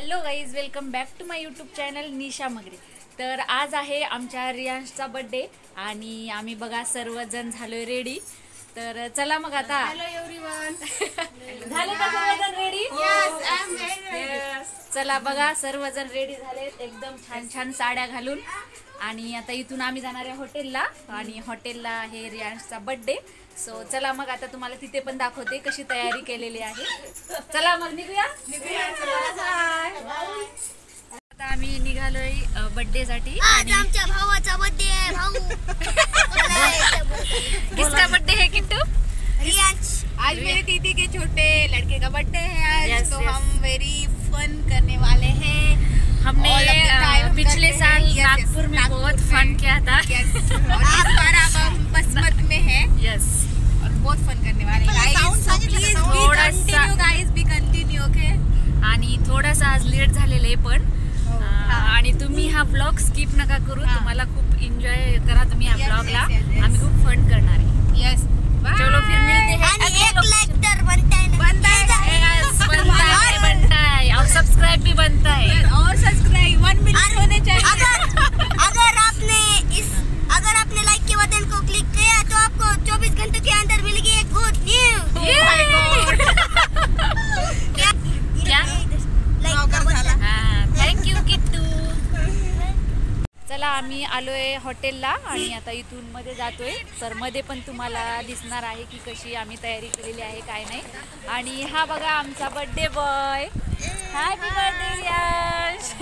Hello guys, welcome back to my YouTube channel Nisha Magare. तर आज आहे आमच्या रियांशचा बर्थडे आणि आम्ही बघा सर्वजण झालोय रेडी. तर चला मग आता. Hello everyone. झाले का सर्वजण ready? Yes, I am ready. चला बघा, सर्वजण रेडी झालेत एकदम छान छान साड्या घालून. आणि आता इथून आम्ही जाणार आहे हॉटेलला आणि हॉटेलला आहे रियांशचा बर्थडे. सो चला मग आता तुम्हाला तिथे पण दाखवते कशी तयारी केलेली आहे. चला मग निघूया. आता आम्ही निघालोय बर्थडे साठी. आज आमच्या भावाचा बर्थडे आहे. भाऊ किसका बर्थडे है किट्टू? रियांश. आज मेरे दीदी के छोटे लड़के का बर्थडे है आज। Yes, तो yes. हम वेरी फन करने वाले हैं। हमने All of the time पिछले करते साल हैं। Yes, yes, नागपुर में नागपुर बहुत में। फन किया था. Yes. और इस बार अब हम बसमत में हैं यस, और बहुत फन करने वाले हैं guys. So please be थोड़ा सा- continue guys, be continue, okay? आणि थोडासा आज लेट झालेलं आहे पण आणि तुम्ही हा ब्लॉग स्किप नका करू. तुम्हाला खूप एन्जॉय करा तुम्ही या Yes, ब्लॉगला. yes, yes, yes. आम्ही खूप फन करणार आहे. Yes. Bye. चलो फिर मिलते हैं. आणि अगले एक लोग- लाईक तर बनता है ना. बनता है Yes, बनता है और सब्सक्राइब भी बनता है. और सब्सक्राइब 1 मिलियन होने चाहिए। अगर आपने लाइक के बटन को क्लिक किया तो आपको 24 घंटे के अंदर मिलेगी एक गुड न्यूज. क्या? लाइक का बटन. थँक्यू किट्टू. चला आम्ही आलोय हॉटेलला आणि आता इथून मध्ये जातोय. तर मध्ये पण तुम्हाला दिसणार आहे की कशी आम्ही तयारी केलेली आहे काय नाही. आणि हा बघा आमचा birthday boy. Happy birthday Riyansh.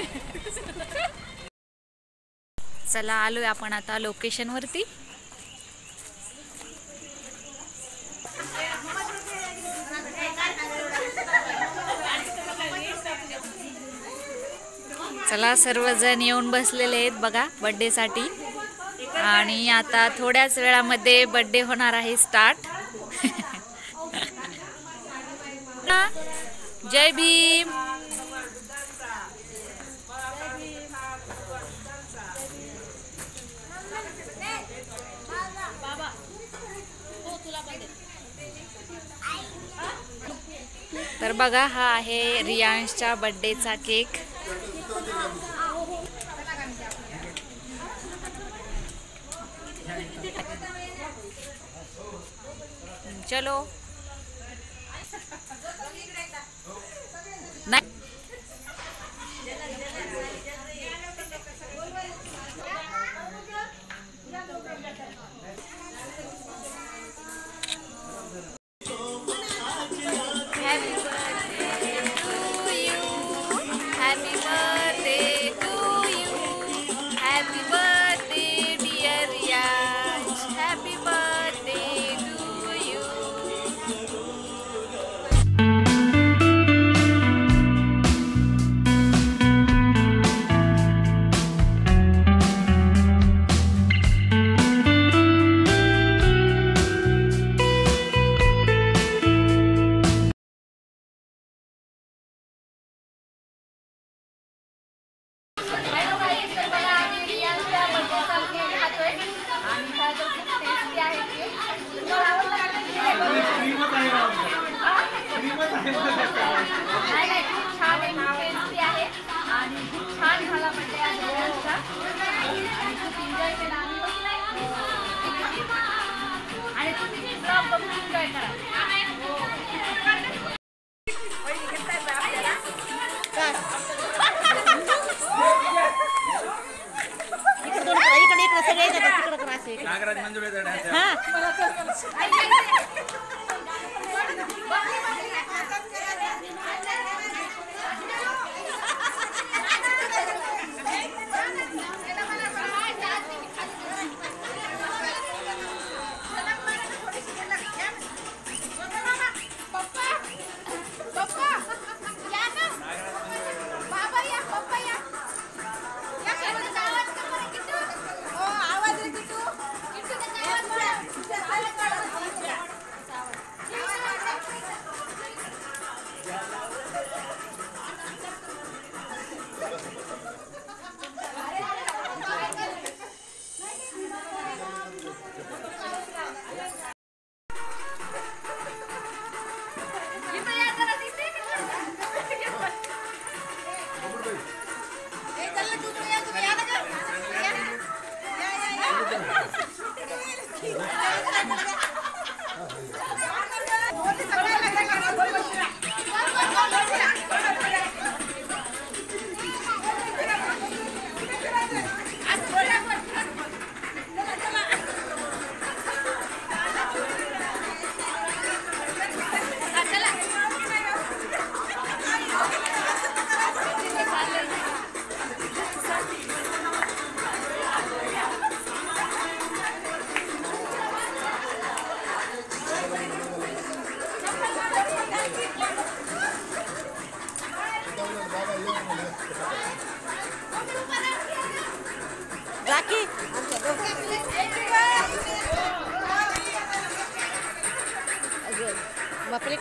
चला आलोय आपण आता लोकेशन वरती. चला सर्वजण येऊन बसलेले आहेत बघा बर्थडे साठी. आणि आता थोड्याच वेळामध्ये बर्थडे होणार आहे स्टार्ट. जय भीम. तर बघा हा आहे रियांशच्या बर्थडेचा केक. चलो नाही Happy birthday to you. Happy birthday dear Riyansh. Happy birthday to you. Nagraj मंजूर बापरे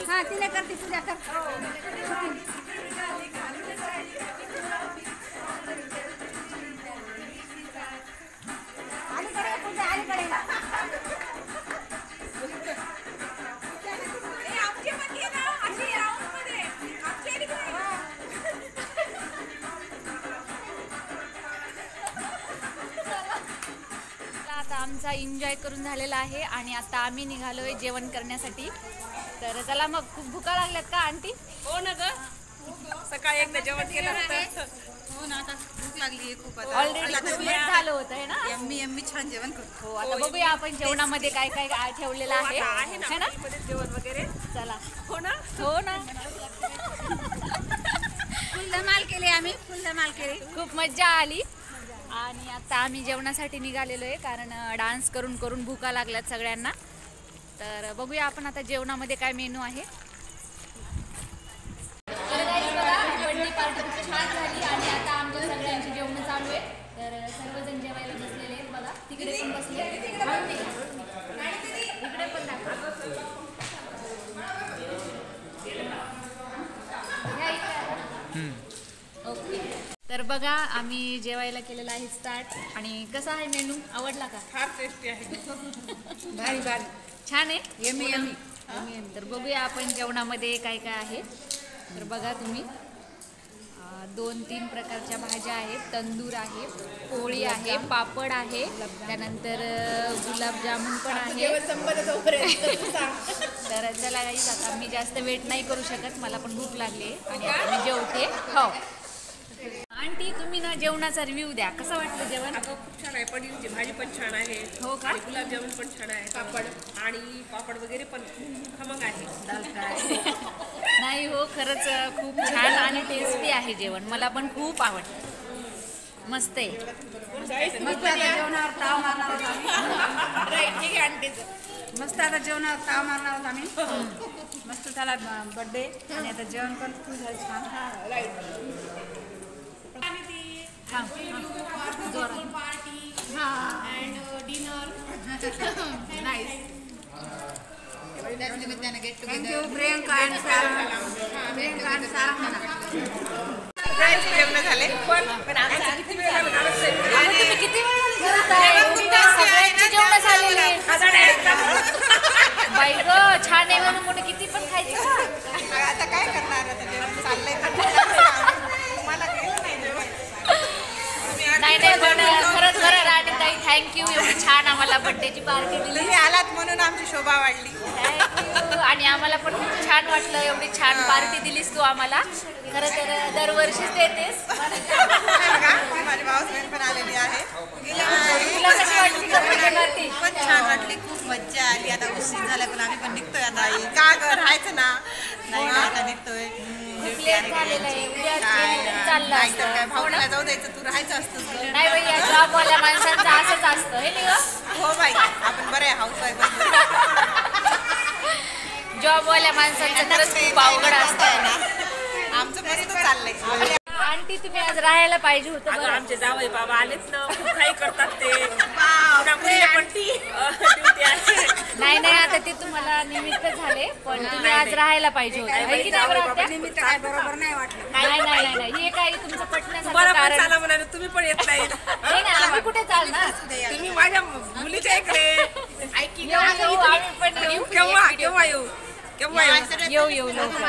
हाँ तिला करते पूजा कर अलीकडे पूजा अलीकडे आता आमचा एन्जॉय करून झालेला आहे आणि आता आम्ही निघालोय जेवण करण्यासाठी. तर चला मग, खूप भुका लागल्यात का आंटी? हो ना ग, सकाळी एकदा जेवण केलं होतं. हो ना, आता भूक लागली खूप. ऑलरेडी खूप लेट झालं होतं है ना. यम्मी छान जेवण करतो. हो, आता बघूया आपण जेवणामध्ये काय काय ठेवलेलं आहे है ना. जेवण वगैरे चला. हो ना. हो ना, फुल धमाल केली आम्ही, फुल धमाल केली. खूप मज्जा आली. आणि आता आम्ही जेवणासाठी निघालेलो आहे कारण डान्स करून करून भुका लागल्यात सगळ्यांना. तर बघूया आपण आता जेवणामध्ये काय मेनू आहे. तर guys बघा, बर्थडे पार्टी खूप छान झाली आणि आता आमच्या सगळ्यांची जेवण चालू आहे. तर सर्वजण जेवायला बसलेले आहेत बघा. तिकडे पण बसले, इकडे पण दाखवा. ओके, तर बघा आम्ही जेवायला केलेला आहे स्टार्ट. आणि कसा आहे मेनू, आवडला का? फार टेस्टी आहे. भारी भारी, छान आहे. Yummy yummy. तर बघूया आपण जेवणामध्ये काय काय आहे. तर बघा तुम्ही, 2-3 प्रकारच्या भाज्या आहेत, तंदूर आहे, पोळी आहे, पापड आहे, त्यानंतर गुलाबजामुन पण आहे. तर चला गाईस, आता मी जास्त वेट नाही करू शकत, मला पण भूक लागली आणि आता मी जेवते. हो आंटी, तुम्ही ना जेवणाचा रिव्ह्यू द्या, कसं वाटलं जेवण? अगं खूप छान आहे. पनीरची भाजी पण छान आहे. हो का? आणि गुलाबजामुन पण छान आहे. पापड वगैरे पण खमंग आहे. नाही हो, खरंच खूप छान आणि टेस्टी आहे. आहे जेवण, मला पण खूप आवडतं. मस्त आहे. मस्त आता जेवणावर ताव मारणार आहोत आम्ही. मस्त आता जेवणावर ताव मारणार आहोत आम्ही. मस्त झाला बर्थडे आणि आता जेवण पण खूप झालं छान. Thank you Priyanka and Sara. Priyanka and Sara म्हणा. जेवण झाले पण तुम्ही किती वेळा सगळ्यांची जेवण झालेली बाई ग, छान आहे म्हणून मोठे किती पण खायचं. आता काय करणार, आता जेवण चाललंय. नाही नाही, पण खरंच खरं राणीताई थँक्यू, एवढी छान आम्हाला बर्थडेची पार्टी दिली. तुम्ही आलात म्हणून आमची शोभा वाढली. थँक्यू. आणि आम्हाला पण खूप छान वाटलं, एवढी छान पार्टी दिलीस तू आम्हाला. खरं तर दरवर्षीच देतेस. माझी भाऊबहीण पण आलेली आहे. तुला कशी वाटली का birthday party? पण छान वाटली, खूप मज्जा आली. आता उशीर झाला पण आम्ही पण निघतोय आता. का ग राहायचं ना, नाही आता निघतोय. खूप लेट झालेलं आहे, उद्या चाललं नाही तर काय, असतं. भाऊला जाऊ द्यायचं, तू राहायचं असतं. नाही बाई, या जॉबवाल्या माणसांचं असंच असतं हे नाही ग. हो बाई, आपण बरं आहे हाऊसवाईफ. जॉबवाल्या माणसांचं खरंच खूप अवघड असतं. आमचं मस्त चाललंय. आंटी तुम्ही आज राहायला पाहिजे होतं बरं. आमचे जावई बाबा आलेच ना, खूप काही करतात ते. नाही नाही, आता ते तुम्हाला निमित्त झाले, पण तुम्ही आज राहायला पाहिजे होतं. है की नाही बरं आत्या? निमित्त काय बरोबर नाही वाटलं. नाही नाही नाही नाही, हे काही तुमचं पटण्यासारखं मला पण कारण चाला म्हणाले, तुम्ही पण येत नाही. नाही ना, आम्ही कुठे चालणार. तुम्ही माझ्या मुलीच्या इकडे ऐकी येऊ, येऊ, आम्ही पण येऊ. केव्हा येऊ केव्हा येऊ येऊ येऊ लवकर.